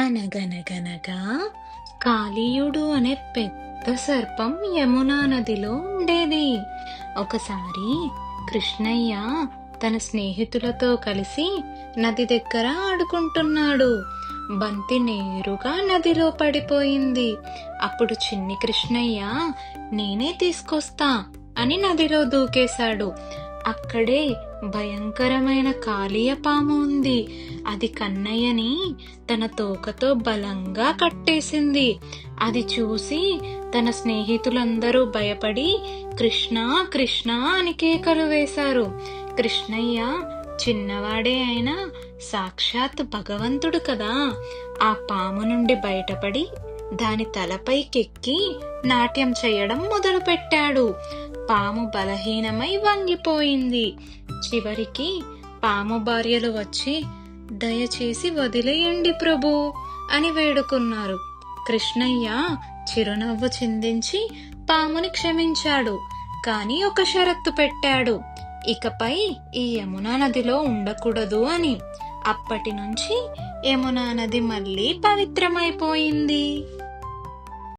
అనగనగనగా కాళీయుడు అనే పెద్ద సర్పం యమునా నదిలో ఉండేది. ఒకసారి కృష్ణయ్య తన స్నేహితులతో కలిసి నది దగ్గర ఆడుకుంటున్నాడు. బంతి నేరుగా నదిలో పడిపోయింది. అప్పుడు చిన్ని కృష్ణయ్య నేనే తీసుకొస్తా అని నదిలో దూకేశాడు. అక్కడే భయంకరమైన కాళీయ పాము ఉంది. అది కన్నయ్యని తన తోకతో బలంగా కట్టేసింది. అది చూసి తన స్నేహితులందరూ భయపడి కృష్ణ కృష్ణ అని కేకలు వేశారు. కృష్ణయ్య చిన్నవాడే అయినా సాక్షాత్ భగవంతుడు కదా. ఆ పాము నుండి బయటపడి దాని తలపైకెక్కి నాట్యం చేయడం మొదలుపెట్టాడు. పాము బలహీనమై వంగిపోయింది. చివరికి పాము భార్యలు వచ్చి దయచేసి వదిలేయండి ప్రభు అని వేడుకున్నారు. కృష్ణయ్య చిరునవ్వు చిందించి పాముని క్షమించాడు. కాని ఒక షరత్తు పెట్టాడు, ఇకపై ఈ యమునా నదిలో ఉండకూడదు అని. అప్పటి నుంచి యమునా నది మళ్ళీ పవిత్రమైపోయింది.